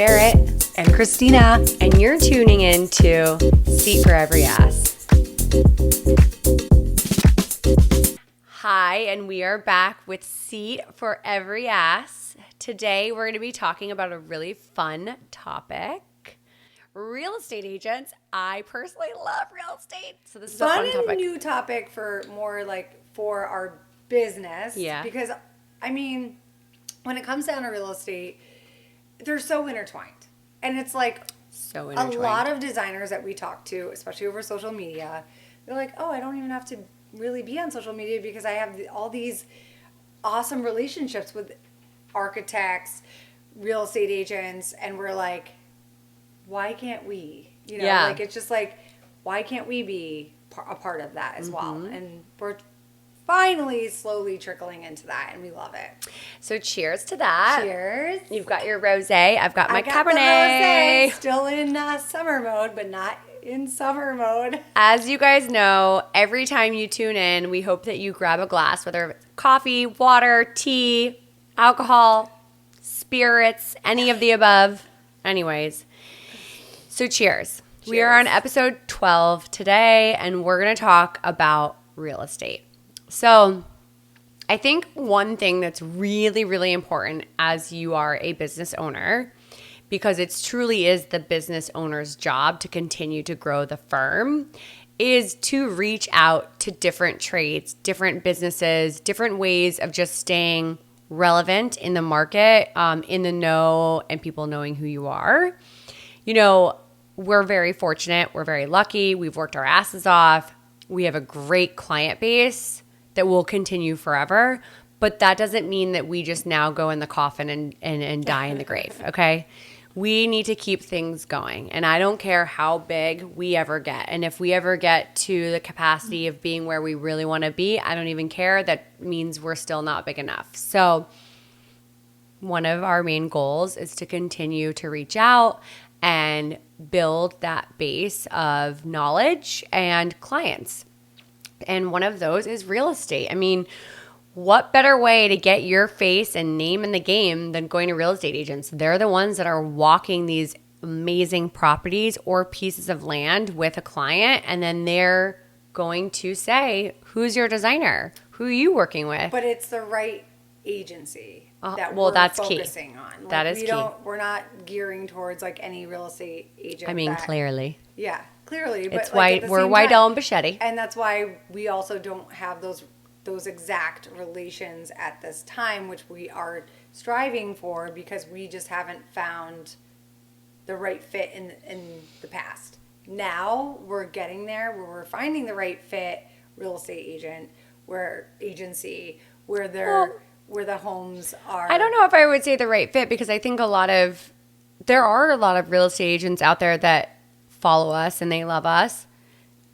Barrett and Christina. and you're tuning in to Seat for Every Ass. Hi, and we are back with Seat for Every Ass. Today we're going to be talking about a really fun topic. Real estate agents. I personally love real estate. So this is a fun topic. New topic for more like for our business. Yeah. Because, I mean, when it comes down to real estate, they're so intertwined. And it's like So a intertwined. lot of designers that we talk to, especially over social media, they're like, oh, I don't even have to really be on social media because I have all these awesome relationships with architects, real estate agents, and we're like, why can't we? You know, Yeah. like it's just like, why can't we be a part of that as well? And we're finally slowly trickling into that, and we love it. So cheers to that. Cheers. You've got your rosé. I've got my I got Cabernet. the rosé, still in summer mode, but not in summer mode. As you guys know, every time you tune in, we hope that you grab a glass, whether it's coffee, water, tea, alcohol, spirits, any of the above. Anyways, so cheers. We are on episode 12 today, and we're going to talk about real estate. So I think one thing that's really, really important as you are a business owner, because it truly is the business owner's job to continue to grow the firm, is to reach out to different trades, different businesses, different ways of just staying relevant in the market, in the know, and people knowing who you are. You know, we're very fortunate. We're very lucky. We've worked our asses off. We have a great client base that will continue forever. But that doesn't mean that we just now go in the coffin and die in the grave, okay? We need to keep things going. And I don't care how big we ever get. And if we ever get to the capacity of being where we really want to be, I don't even care. That means we're still not big enough. So one of our main goals is to continue to reach out and build that base of knowledge and clients. And one of those is real estate. I mean, what better way to get your face and name in the game than going to real estate agents? They're the ones that are walking these amazing properties or pieces of land with a client, and then they're going to say, who's your designer? Who are you working with? But it's the right agency that well, we're that's key. focusing on. Like, That is key. We're not gearing towards like any real estate agent. I mean, that, clearly. Yeah, clearly. But It's like, we're Whitell and Bichetti. And that's why we also don't have those exact relations at this time, which we are striving for, because we just haven't found the right fit in the past. Now we're getting there, where we're finding the right fit real estate agent, where the homes are. I don't know if I would say the right fit, because I think there are a lot of real estate agents out there that follow us and they love us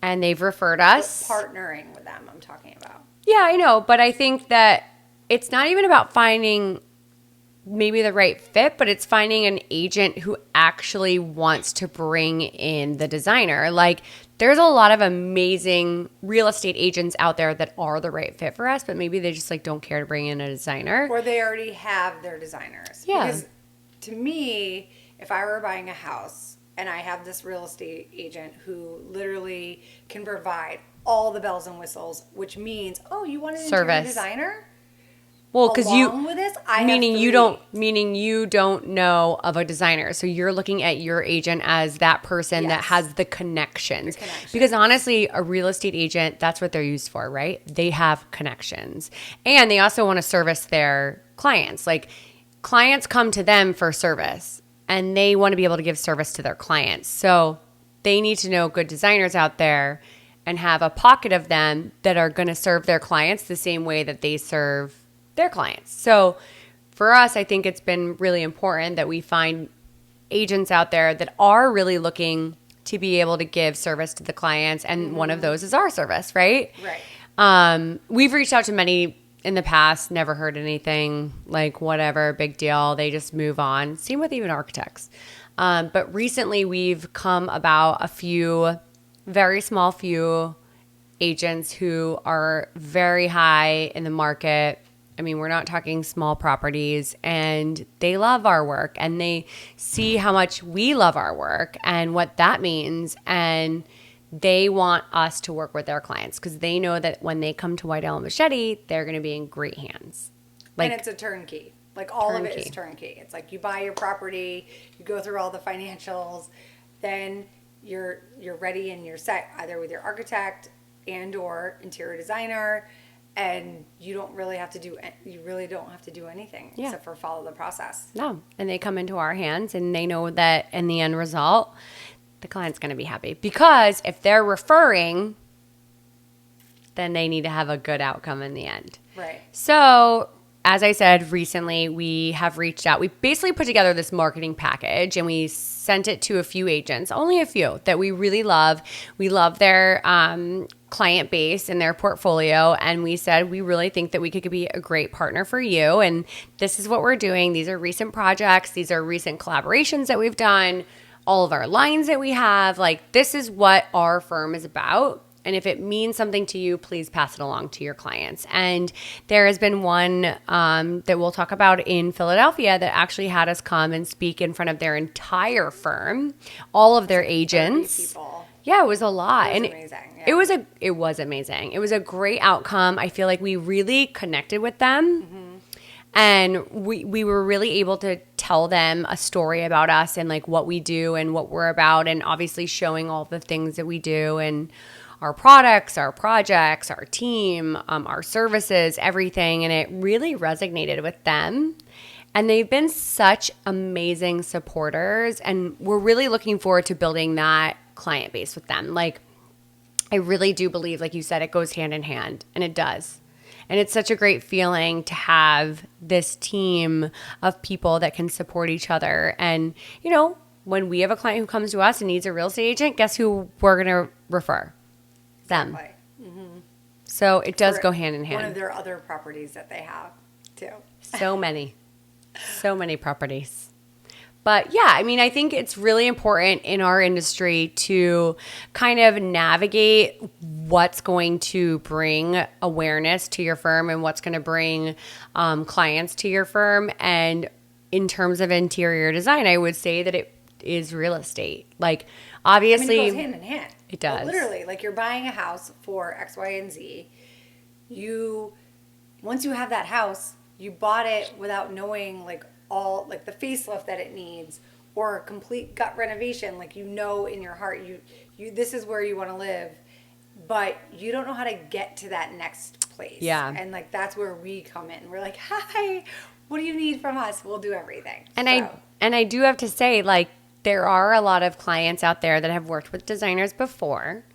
and they've referred us. Partnering with them, I'm talking about. Yeah, I know. But I think that it's not even about finding maybe the right fit, but it's finding an agent who actually wants to bring in the designer. Like, there's a lot of amazing real estate agents out there that are the right fit for us, but maybe they just like don't care to bring in a designer. Or they already have their designers. Yeah. Because to me, if I were buying a house and I have this real estate agent who literally can provide all the bells and whistles, which means, oh, you want an interior designer? Well, because with this, meaning you don't know of a designer, so you're looking at your agent as that person that has the connections. Because honestly, a real estate agent, that's what they're used for, right? They have connections, and they also want to service their clients. Like, clients come to them for service, and they want to be able to give service to their clients. So they need to know good designers out there and have a pocket of them that are going to serve their clients the same way that they serve their clients. So for us, I think it's been really important that we find agents out there that are really looking to be able to give service to the clients. And one of those is our service, right? Right. We've reached out to many in the past, never heard anything, like whatever, big deal. They just move on. Same with even architects. But recently we've come about a few, very small few agents who are very high in the market I mean, we're not talking small properties, and they love our work and they see how much we love our work and what that means. And they want us to work with their clients because they know that when they come to White Owl Machete, they're going to be in great hands. And it's a turnkey. Like all of it is turnkey. It's like you buy your property, you go through all the financials, then you're ready and you're set either with your architect and or interior designer, and you really don't have to do anything except for follow the process. No, and they come into our hands and they know that in the end result, the client's going to be happy because if they're referring, then they need to have a good outcome in the end. Right. So, as I said, recently we have reached out. We basically put together this marketing package and we sent it to a few agents, only a few that we really love. We love their client base and their portfolio. And we said, we really think that we could be a great partner for you. And this is what we're doing. These are recent projects. These are recent collaborations that we've done. All of our lines that we have. Like, this is what our firm is about. And if it means something to you, please pass it along to your clients. And there has been one that we'll talk about in Philadelphia that actually had us come and speak in front of their entire firm, all of their agents. People. Yeah, it was a lot. It was amazing. Yeah. It was amazing. It was a great outcome. I feel like we really connected with them. Mm-hmm. And we were really able to tell them a story about us and like what we do and what we're about, and obviously showing all the things that we do and our products, our projects, our team, our services, everything. And it really resonated with them. And they've been such amazing supporters. And we're really looking forward to building that client base with them. Like, I really do believe, like you said, it goes hand in hand. And it does. And it's such a great feeling to have this team of people that can support each other. And, you know, when we have a client who comes to us and needs a real estate agent, guess who we're going to refer? Them. Exactly. Mm-hmm. So it does go hand in hand. One of their other properties that they have, too. So many. So many properties. But yeah, I mean, I think it's really important in our industry to kind of navigate what's going to bring awareness to your firm and what's going to bring clients to your firm. And in terms of interior design, I would say that it is real estate. Like, obviously, I mean, it goes hand in hand. It does. But literally, like, you're buying a house for X, Y, and Z. Once you have that house, you bought it without knowing, like, all, like, the facelift that it needs or a complete gut renovation. Like, you know in your heart, you this is where you want to live, but you don't know how to get to that next place. Yeah. And, like, that's where we come in. We're like, hi, what do you need from us? We'll do everything. And I do have to say, like, there are a lot of clients out there that have worked with designers before,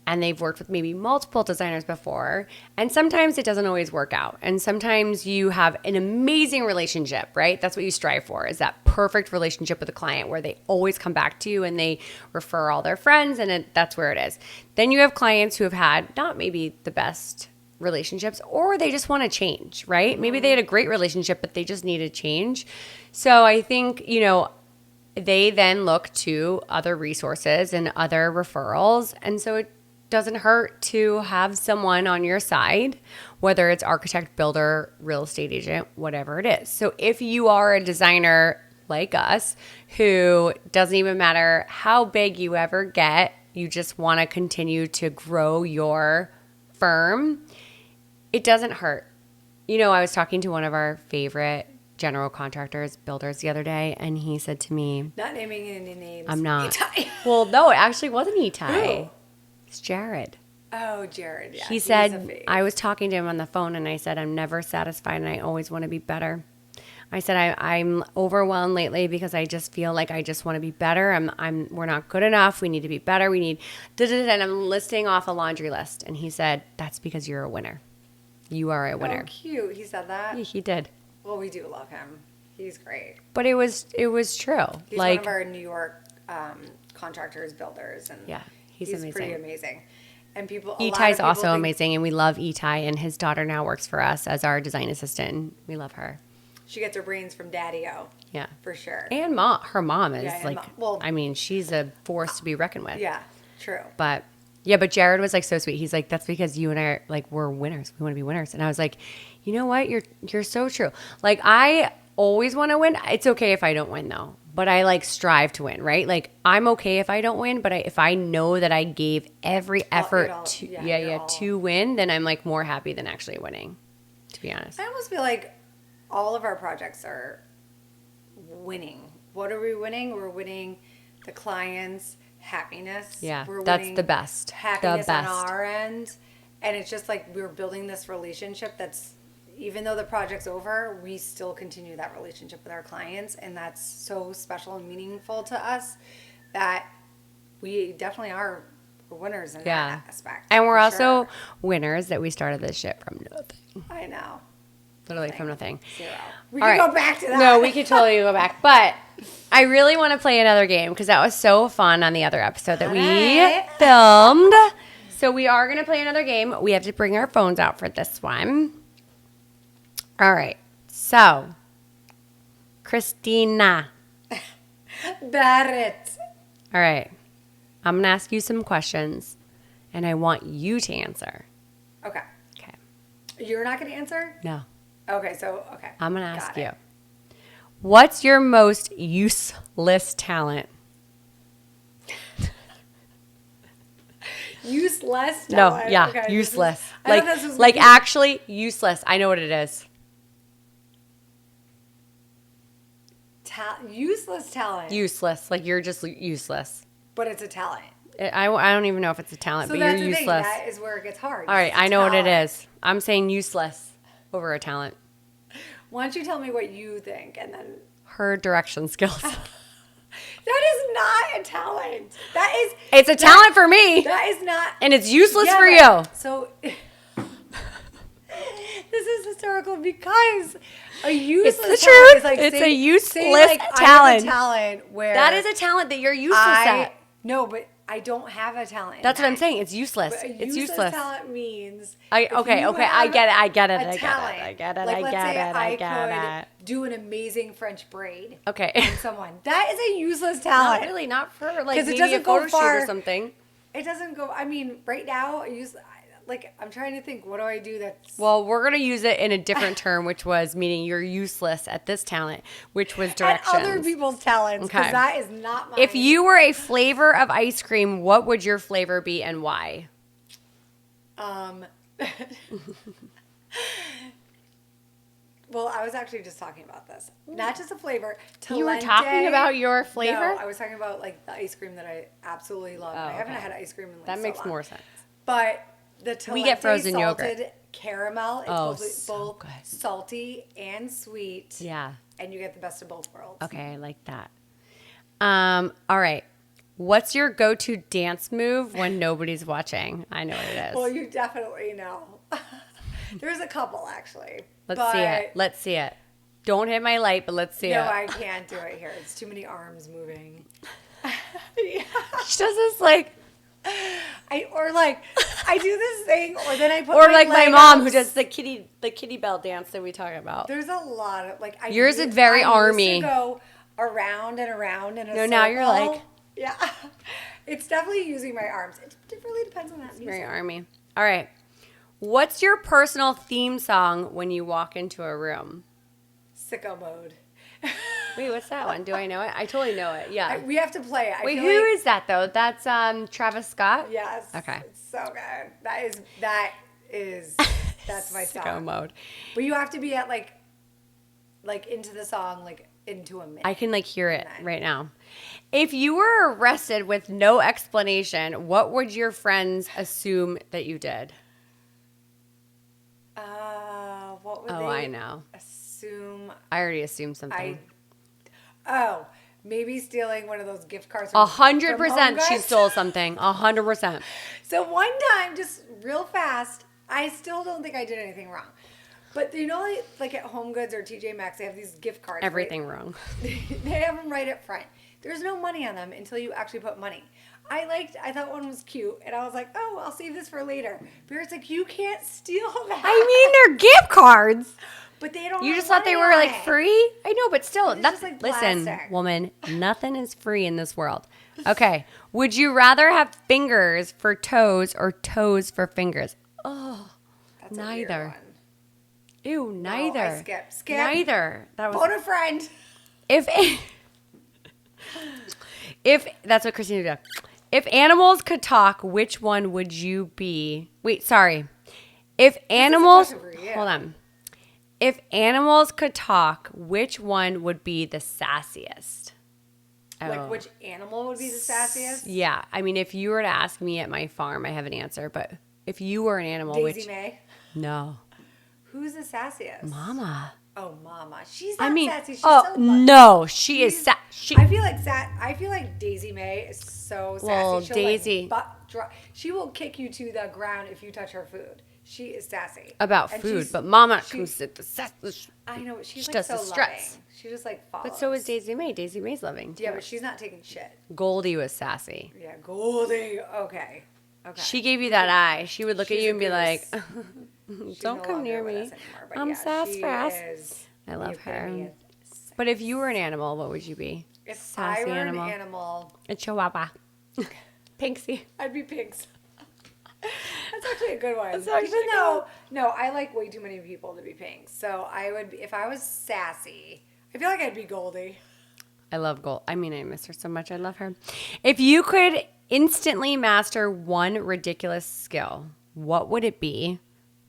and they've worked with maybe multiple designers before, and sometimes it doesn't always work out. And sometimes you have an amazing relationship, right? That's what you strive for, is that perfect relationship with a client where they always come back to you and they refer all their friends, and that's where it is. Then you have clients who have had not maybe the best relationships, or they just want to change, right? Maybe they had a great relationship, but they just needed change. So I think, you know, they then look to other resources and other referrals. And so it doesn't hurt to have someone on your side, whether it's architect, builder, real estate agent, whatever it is. So if you are a designer like us, who doesn't even matter how big you ever get, you just want to continue to grow your firm, it doesn't hurt. You know, I was talking to one of our favorite general contractors, builders the other day, and he said to me, not naming any names. I'm not. Itai. Well, no, it actually wasn't Itai. Who? It's Jared. Oh, Jared. Yeah, he said, I was talking to him on the phone, and I said, I'm never satisfied, and I always want to be better. I said, I'm overwhelmed lately because I just feel like I just want to be better. We're not good enough. We need to be better. We need, and I'm listing off a laundry list. And he said, that's because you're a winner. You are a winner. Oh, cute. He said that? Yeah, he did. Well, we do love him. He's great. But it was true. He's one of our New York contractors, builders, and yeah, he's amazing. Pretty amazing. And Itai's also amazing, and we love Itai, and his daughter now works for us as our design assistant. We love her. She gets her brains from Daddy-O. Yeah. For sure. And her mom is I mean, she's a force to be reckoned with. Yeah, true. But Yeah, but Jared was like so sweet. He's like, that's because you and I are like, we're winners. We want to be winners. And I was like, you know what? You're so true. Like, I always want to win. It's okay if I don't win though. But I like strive to win, right? Like, I'm okay if I don't win, but if I know that I gave every effort to win, then I'm like more happy than actually winning, to be honest. I almost feel like all of our projects are winning. What are we winning? We're winning the clients' happiness. Yeah, we're that's winning the best. Happiness The best. on our end. And it's just like we're building this relationship that's, even though the project's over, we still continue that relationship with our clients. And that's so special and meaningful to us that we definitely are winners in that aspect. And we're also winners that we started this shit from nothing. I know. Literally from nothing. Zero. We can go back to that. No, we could totally go back. But I really want to play another game because that was so fun on the other episode that we filmed. So we are going to play another game. We have to bring our phones out for this one. All right. So, Christina. Barrett. All right. I'm going to ask you some questions, and I want you to answer. Okay. Okay. You're not going to answer? No. Okay, okay. I'm going to ask you. What's your most useless talent? Useless talent? No, yeah, okay, useless. Like actually useless. I know what it is. Useless talent. Useless. Like you're just useless. But it's a talent. I don't even know if it's a talent, So but that's you're the useless. thing. That is where it gets hard. All right, I know what it is. I'm saying useless over a talent. Why don't you tell me what you think and then... Her direction skills. That is not a talent. It's a talent for me. That is not... And it's useless for you. So... This is historical because a useless it's the talent truth. is like... It's say, a useless say talent. I have a talent where... That is a talent that you're useless at. No, but I don't have a talent. That's what I'm saying. It's useless. But It's useless. Talent means Okay. I get it. I get it. Like, let's say I could do an amazing French braid. Okay. On someone. That is a useless talent. Not really. Not for like it maybe doesn't a photo go far. shoot or something. It doesn't go. I mean, right now, I'm trying to think. What do I do that's... Well, we're going to use it in a different term, which was meaning you're useless at this talent, which was directions. At other people's talents, because that is not mine. If you were a flavor of ice cream, what would your flavor be and why? Well, I was actually just talking about this. Not just a flavor. You were talking about your flavor? No, I was talking about like the ice cream that I absolutely love. I haven't had ice cream in like that so makes long. more sense. But the Talente we get frozen salted yogurt. Caramel is both good. salty and sweet. Yeah. And you get the best of both worlds. Okay, I like that. All right. What's your go-to dance move when nobody's watching? I know what it is. Well, you definitely know. There's a couple, actually. Let's see it. Don't hit my light, but let's see it. No, I can't do it here. It's too many arms moving. Yeah. She does this like... I do this thing, or then I put or my like my leg mom up. who does the kitty bell dance that we talk about. There's a lot of yours is very army. Used to go around and around in a circle. Now you're like, yeah, it's definitely using my arms. It really depends on that music. Very army. All right, what's your personal theme song when you walk into a room? Sicko Mode. Wait, what's that one? Do I know it? I totally know it. Yeah. We have to play it. Wait, who is that though? That's Travis Scott? Yes. Okay. It's so good. That's my song. Sicko Mode. But you have to be at like into the song, like into a minute. I can like hear it right now. If you were arrested with no explanation, what would your friends assume that you did? What would they I know. assume? I already assumed something. Maybe stealing one of those gift cards. 100% she stole something. 100%. So one time, just real fast, I still don't think I did anything wrong. But you know, like at Home Goods or TJ Maxx, they have these gift cards. Everything wrong. They have them right up front. There's no money on them until you actually put money. I thought one was cute, and I was like, oh, I'll save this for later. But it's like, you can't steal that. I mean, they're gift cards. But they don't. You have just thought they money were on like it. free? I know, but still, It's just like listen, plastic. woman, nothing is free in this world. Okay. Would you rather have fingers for toes or toes for fingers? Oh, That's neither. a weird one. Ew, neither. No, I skip. Neither. That was Phone a friend. if if that's what Christina did. If animals could talk, which one would you be? Wait, sorry. If animals question for you. hold on. If animals could talk, which one would be the sassiest? Like, which animal would be the sassiest? Yeah, I mean, if you were to ask me at my farm, I have an answer. But if you were an animal, Daisy May. No, Who's the sassiest? Mama. Oh, Mama. She's not sassy. She's oh so lovely. no, she is. I feel like Daisy May is so sassy. Well, She'll Daisy- she will kick you to the ground if you touch her food. She is sassy about And food, she's- but Mama she- goes at the sass. I know, but she's She like does so the struts. loving. She just like follows. But so is Daisy May. Daisy May's loving. Yeah, too. but she's not taking shit. Goldie was sassy. Yeah, Goldie. Okay. She gave you that eye. She would look at She's you a and be like, goose. She's "Don't no come longer near with me. us anymore, but I'm yeah, sass she fast." is I love the epitome her. of But if you were an animal, what would you be? If Sassy I were animal. an animal, A chihuahua. Pinksy. I'd be Pinks. That's actually a good one. That's actually Even a good though, no, I like way too many people to be Pinks. So I would, if I was sassy, I feel like I'd be Goldie. I love Gold. I mean, I miss her so much. I love her. If you could instantly master one ridiculous skill, what would it be?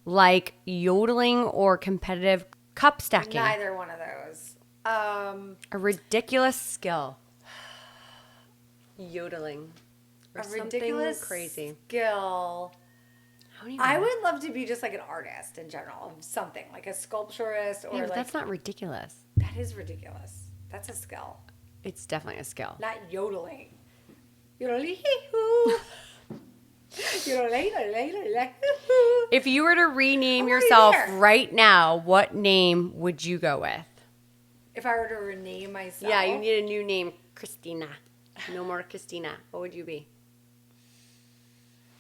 Like yodeling or competitive cup stacking? Neither one of those. A ridiculous skill. Yodeling. Or A something ridiculous crazy. skill. How do you I know? would love to be just like an artist in general, something like a sculpturist or Yeah, but like. that's not ridiculous. That is ridiculous. That's a skill, It's definitely a skill. not yodeling. Yodeling-hee-hoo. Yodeling-hee-hoo. If you were to rename I'm already yourself there. right now, what name would you go with? If I were to rename myself, Yeah, you need a new name, Christina. No more Christina. What would you be?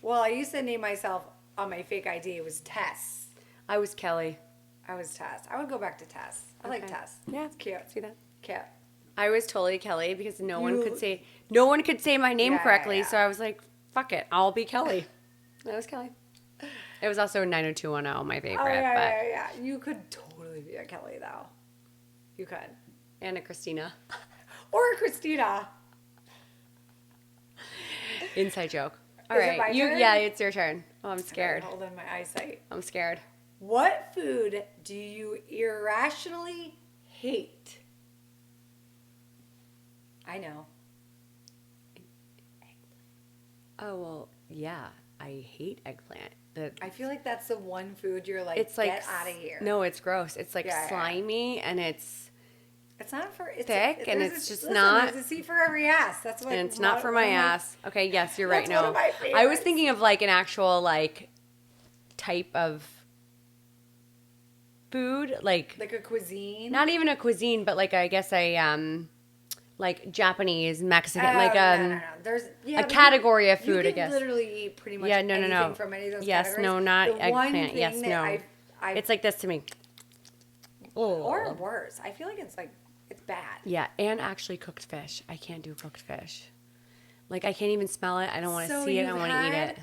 Well, I used to name myself on my fake ID. It was Tess. I was Kelly. I was Tess. I would go back to Tess. I like Okay. Tess. Yeah, It's cute. see that? Cute. I was totally Kelly because no one You- could say my name Yeah, correctly. yeah. So I was like, fuck it, I'll be Kelly. That was Kelly. It was also 90210, my favorite, Oh, yeah, but yeah. You could totally be a Kelly, though. You could. and a Christina. Or a Christina. Inside joke. All Is it right, my turn? yeah, it's your turn. Oh, I'm scared. Hold on my eyesight. I'm scared. What food do you irrationally hate? I know. Oh well, yeah. I hate eggplant. I feel like that's the one food you're like, It's like get out of here. No, it's gross. It's like Yeah, yeah. slimy and it's It's not for it's thick and there's it's just listen, not- There's a seat for every ass. That's what. and it's not for my ass. Okay, yes, you're right. That's one No, of my I was favorites. thinking of like an actual like type of food, like Like a cuisine. not even a cuisine, but like I guess like Japanese, Mexican, like no. There's a category of food, You I can guess. literally eat pretty much Yeah, no, no, anything no. from any of those Yes, categories. no, not The one eggplant. thing Yes, that no. I've It's like this to me. or worse. I feel like it's bad. Yeah, and actually cooked fish. I can't do cooked fish. Like I can't even smell it. I don't want to So see it. I you've want to eat had it.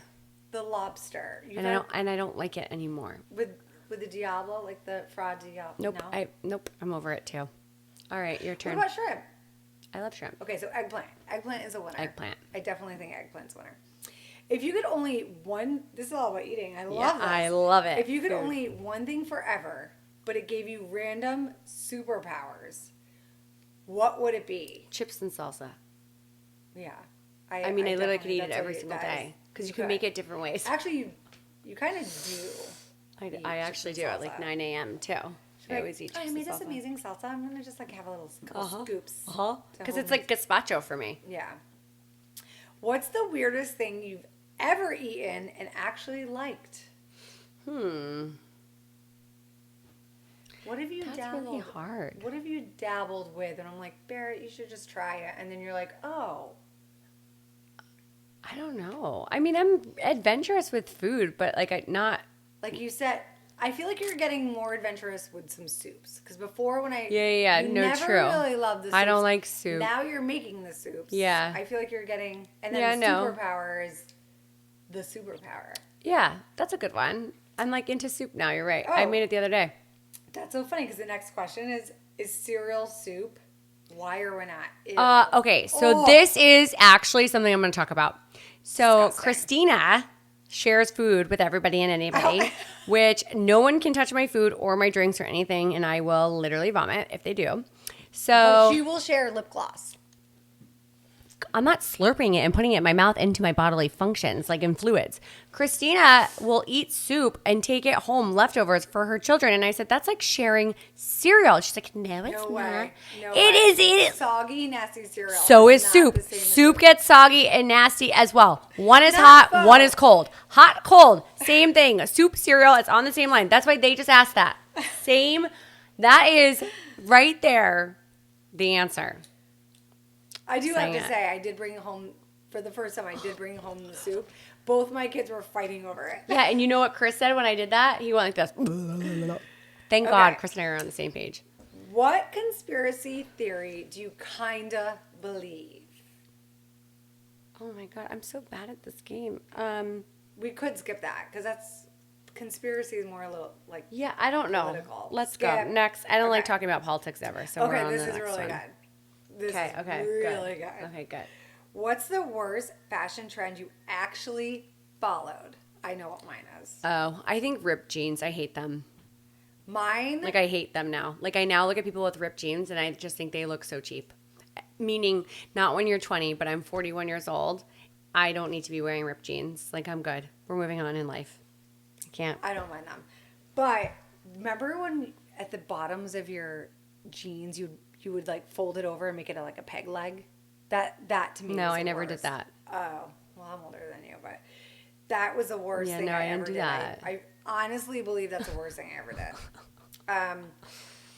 The lobster. You've And had I don't like it anymore. with the Diablo, like the fraud Diablo. Nope. No? Nope. I'm over it too. All right, your What turn. about shrimp? I love shrimp. Okay, so eggplant. Eggplant is a winner. Eggplant. I definitely think eggplant's a winner. If you could only this is all about eating. I Yeah, love this. I love it. If you could Food. only eat one thing forever, but it gave you random superpowers, what would it be? Chips and salsa. Yeah. I mean, I literally could definitely- eat it that's every what single that is. day because you can make it different ways. Actually, you kind of do. eat I actually chips do and at like salsa. 9 a.m. too. I always eat chips I and made this salsa. amazing salsa. I'm gonna just like have a little couple scoops. to Because hold it's like gazpacho for me. Yeah. What's the weirdest thing you've ever eaten and actually liked? What have you That's dabbled? really hard. What have you dabbled with? And I'm like, Barrett, you should just try it. And then you're like, oh, I don't know. I mean, I'm adventurous with food, but like like you said, I feel like you're getting more adventurous with some soups. Because before when Yeah. you No, never true. really loved the soups. I don't like soup. Now you're making the soups. Yeah. I feel like you're getting, and then Yeah, the no. superpower is the superpower. Yeah, that's a good one. I'm like into soup now. You're right. I Oh. made it the other day. That's so funny because the next question is cereal soup? Why or why not? Ew. Okay, so Oh. this is actually something I'm going to talk about. So Disgusting. Christina shares food with everybody and anybody, Oh. which no one can touch my food or my drinks or anything, and I will literally vomit if they do. So But she will share lip gloss. I'm not slurping it and putting it in my mouth into my bodily functions, like in fluids. Christina will eat soup and take it home, leftovers for her children. And I said, that's like sharing cereal. She's like, no, it's No not. way. No It way. is. It is. Soggy, nasty cereal. So is not soup. the same as Soup gets soggy and nasty as well. One is Not hot, both. one is cold. Hot, cold, same thing. Soup, cereal, it's on the same line. That's why they just asked that. Same. That is right there the answer. I do have Saying to it. say, I did bring home, for the first time, I did bring home the soup. Both my kids were fighting over it. Yeah, and you know what Chris said when I did that? He went like this. Thank God Chris and I are on the same page. What conspiracy theory do you kind of believe? Oh my God, I'm so bad at this game. We could skip that because that's conspiracy is more a little like. Yeah, I don't know. Political. Let's Skip. go. Next. I don't like Okay. talking about politics ever. So we're Okay, on this the is next really one. good. This Okay, is okay, really good. good. Okay, good. What's the worst fashion trend you actually followed? I know what mine is. Oh, I think ripped jeans. I hate them. Mine. Like I hate them now. Like I now look at people with ripped jeans and I just think they look so cheap. Meaning not when you're 20, but I'm 41 years old. I don't need to be wearing ripped jeans. Like I'm good. We're moving on in life. I can't. I don't mind them. But remember when at the bottoms of your jeans you would like fold it over and make it like a peg leg? That to me No, was I the never worst. did that. Oh, well, I'm older than you, but that was the worst Yeah, thing no, I I didn't ever do did. that. I honestly believe that's the worst thing I ever did.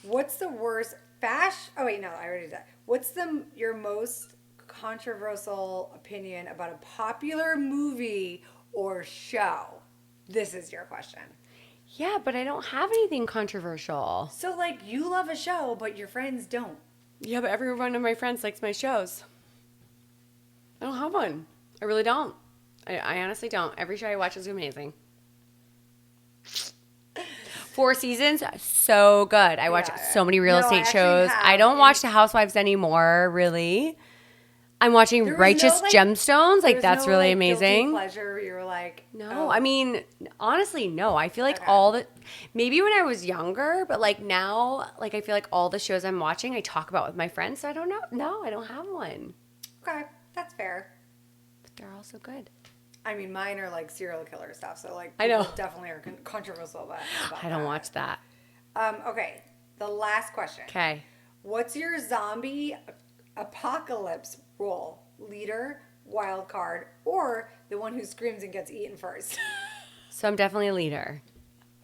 What's the worst fashion? Oh wait, no, I already did that. What's your most controversial opinion about a popular movie or show? This is your question. Yeah, but I don't have anything controversial. So like you love a show, but your friends don't. Yeah, but every one of my friends likes my shows. I don't have one. I really don't. I honestly don't. Every show I watch is amazing. 4 seasons, so good. I watch Yeah. so many real No, I estate actually shows. have. I don't watch The Housewives anymore, really. I'm watching There was Righteous no, like- Gemstones. Like, There's that's no, really like, guilty amazing. pleasure. You were like, No, oh. I mean, honestly, no. I feel like Okay. maybe when I was younger, but like now, like I feel like all the shows I'm watching, I talk about with my friends. So I don't know. No, I don't have one. Okay, that's fair. But they're all so good. I mean, mine are like serial killer stuff. So like, I know. people definitely are controversial about I don't that. watch that. Okay, the last question. Okay. What's your zombie apocalypse role? Leader, wild card, or the one who screams and gets eaten first? So I'm definitely a leader.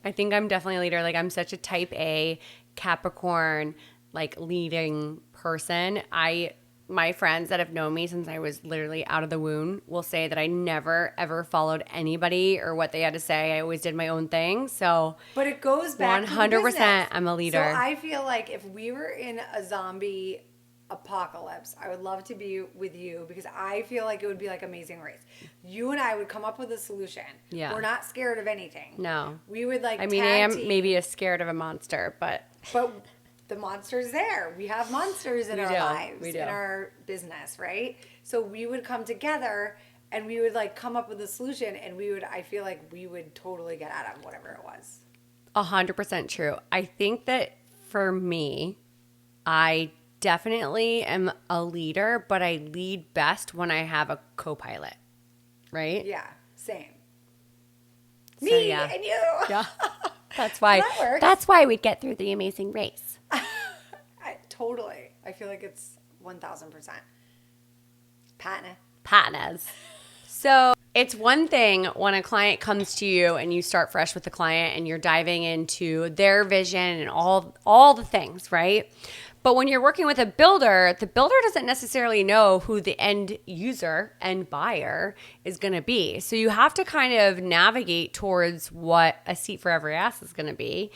I think I'm definitely a leader. Like I'm such a type A Capricorn, like leading person. My friends that have known me since I was literally out of the womb will say that I never ever followed anybody or what they had to say. I always did my own thing. So But it goes back 100% to business. I'm a leader. So I feel like if we were in a zombie apocalypse, I would love to be with you because I feel like it would be like Amazing Race. You and I would come up with a solution. Yeah. We're not scared of anything. no. We would like I mean, I tag am team, maybe a scared of a monster, but but the monster's there. We have monsters in We our do. lives, We do. in our business, right? So we would come together and we would like come up with a solution and I feel like we would totally get out of whatever it was. 100% true. I think that for me, I definitely am a leader, but I lead best when I have a co-pilot, right? Yeah, same. So, Me yeah. and you. Yeah. That's why. That works. That's why we get through the Amazing Race. Totally. I feel like it's 1,000%. Partner. Partners. So it's one thing when a client comes to you and you start fresh with the client and you're diving into their vision and all the things, right? But when you're working with a builder, the builder doesn't necessarily know who the end user and buyer is going to be. So you have to kind of navigate towards what a seat for every ass is going to be.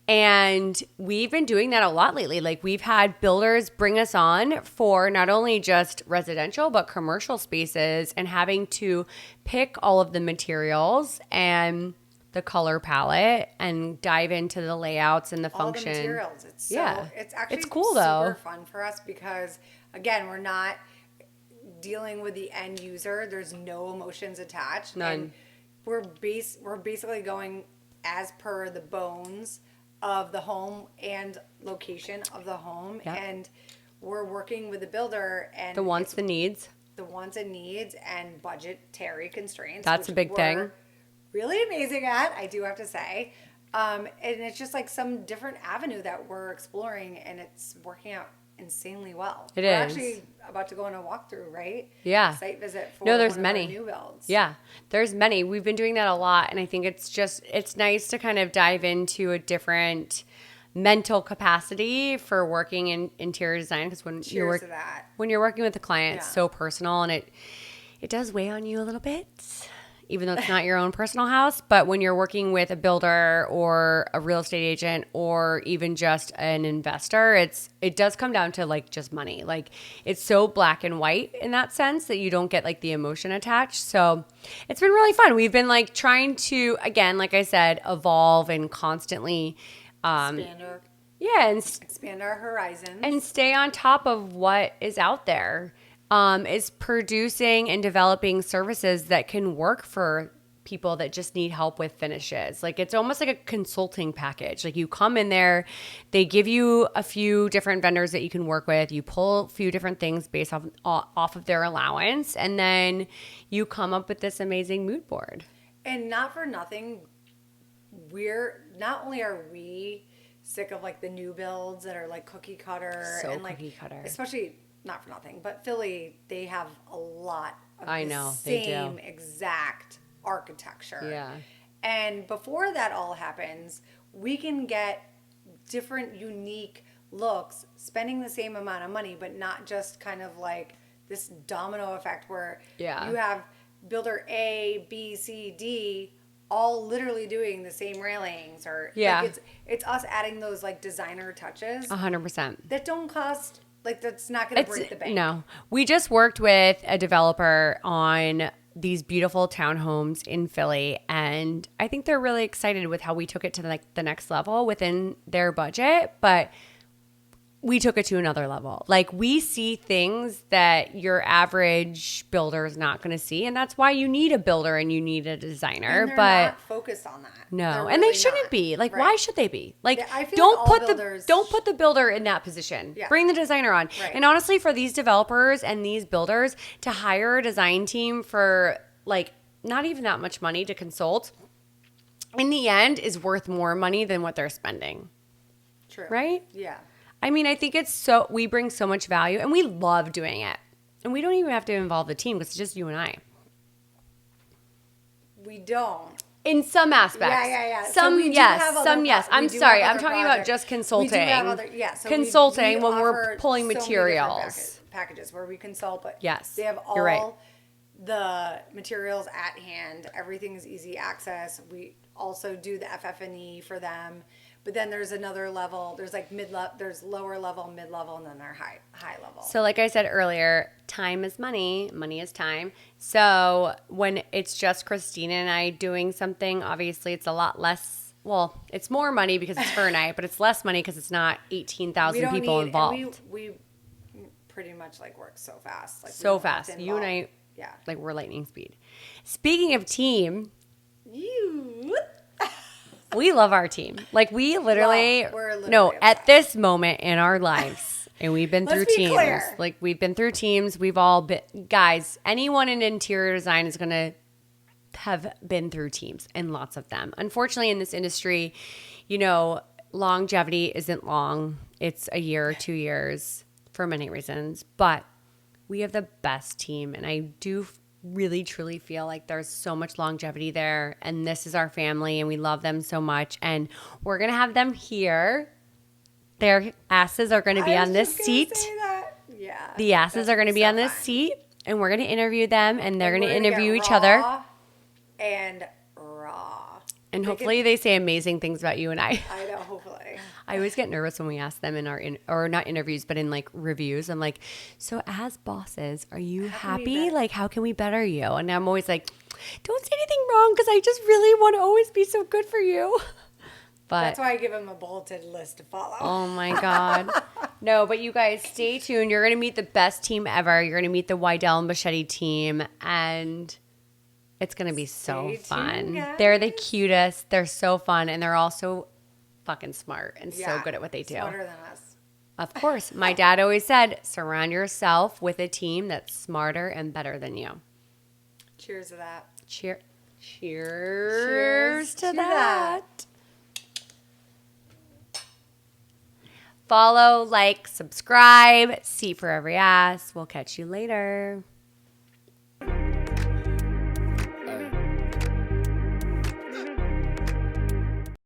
And we've been doing that a lot lately. Like we've had builders bring us on for not only just residential, but commercial spaces and having to pick all of the materials and the color palette and dive into the layouts and the function. All the materials. It's actually it's cool though. Super fun for us because again, we're not dealing with the end user. There's no emotions attached. None. And we're basically going as per the bones of the home and location of the home. Yep. And we're working with the builder and The wants, the needs. The wants and needs and budgetary constraints. That's a big thing. Really amazing at, I do have to say. And it's just like some different avenue that we're exploring, and it's working out insanely well. We're actually about to go on a walkthrough, right? Yeah. Site visit for there's one of many our new builds. Yeah, there's many. We've been doing that a lot, and I think it's nice to kind of dive into a different mental capacity for working in interior design, because when you're working with a client, it's so personal, and it does weigh on you a little bit, even though it's not your own personal house. But when you're working with a builder or a real estate agent or even just an investor, it does come down to like just money. Like it's so black and white in that sense that you don't get like the emotion attached. So it's been really fun. We've been like trying to, again, like I said, evolve and constantly expand our horizons and stay on top of what is out there. Is producing and developing services that can work for people that just need help with finishes. Like it's almost like a consulting package. Like you come in there, they give you a few different vendors that you can work with. You pull a few different things based off of their allowance, and then you come up with this amazing mood board. And not for nothing, not only are we sick of like the new builds that are like cookie cutter especially. Not for nothing, but Philly, they have a lot of the same exact architecture. Yeah. And before that all happens, we can get different, unique looks, spending the same amount of money, but not just kind of like this domino effect where you have builder A, B, C, D, all literally doing the same railings, or like it's us adding those like designer touches 100% that don't cost. Like, that's not going to break the bank. No. We just worked with a developer on these beautiful townhomes in Philly, and I think they're really excited with how we took it to like the next level within their budget, but we took it to another level. Like we see things that your average builder is not going to see, and that's why you need a builder and you need a designer. And they're but not focused on that. No, they're and really they shouldn't not. be. Like, Right. why should they be? Like, Yeah, I feel don't like put the builder in that position. Yeah. Bring the designer on. Right. And honestly, for these developers and these builders to hire a design team for like not even that much money to consult, in the end, is worth more money than what they're spending. True. Right? Yeah. I mean, I think we bring so much value, and we love doing it. And we don't even have to involve the team because it's just you and I. We don't. In some aspects. Yeah. Some yes, some yes. I'm sorry. I'm talking projects. about just consulting. We do have other, so consulting we when we're offer pulling so many materials. different packages where we consult, but Yes, they have all you're right. the materials at hand. Everything is easy access. We also do the FF&E for them. But then there's another level. There's like there's lower level, mid level, and then there's high level. So like I said earlier, time is money. Money is time. So when it's just Christina and I doing something, obviously it's a lot less. Well, it's more money because it's her night, but it's less money because it's not 18,000 people involved. And we pretty much like work so fast. Like so fast. You and I, like we're lightning speed. Speaking of team, we love our team. Like we literally, at this moment in our lives, and we've been through teams. Clear. Like we've been through teams. We've all been, guys, anyone in interior design is going to have been through teams, and lots of them. Unfortunately, in this industry, longevity isn't long. It's a year or 2 years for many reasons, but we have the best team, and I do really truly feel like there's so much longevity there, and this is our family and we love them so much, and we're gonna have them here Their asses are going to be I on was this just gonna seat. say that. Yeah. The asses that's are going to be so on this fun. seat, and we're going to interview them, and they're And going to we're gonna interview get each other. raw and raw. And They hopefully could- they say amazing things about you and I. I know, hopefully. I always get nervous when we ask them in our or not interviews, but in like reviews. I'm like, so as bosses, are you How can we happy? better- Like, how can we better you? And I'm always like, don't say anything wrong because I just really want to always be so good for you. But That's why I give them a bulleted list to follow. oh my God. No, but you guys stay tuned. You're going to meet the best team ever. You're going to meet the Wydell and Machete team. And it's going to be so Stay fun. tuned, guys. They're the cutest. They're so fun. And they're also fucking smart and so good at what they do. Smarter than us. Of course. My dad always said, surround yourself with a team that's smarter and better than you. Cheers to that. Cheers Cheers to to that. Follow, like, subscribe. See for every ass. We'll catch you later.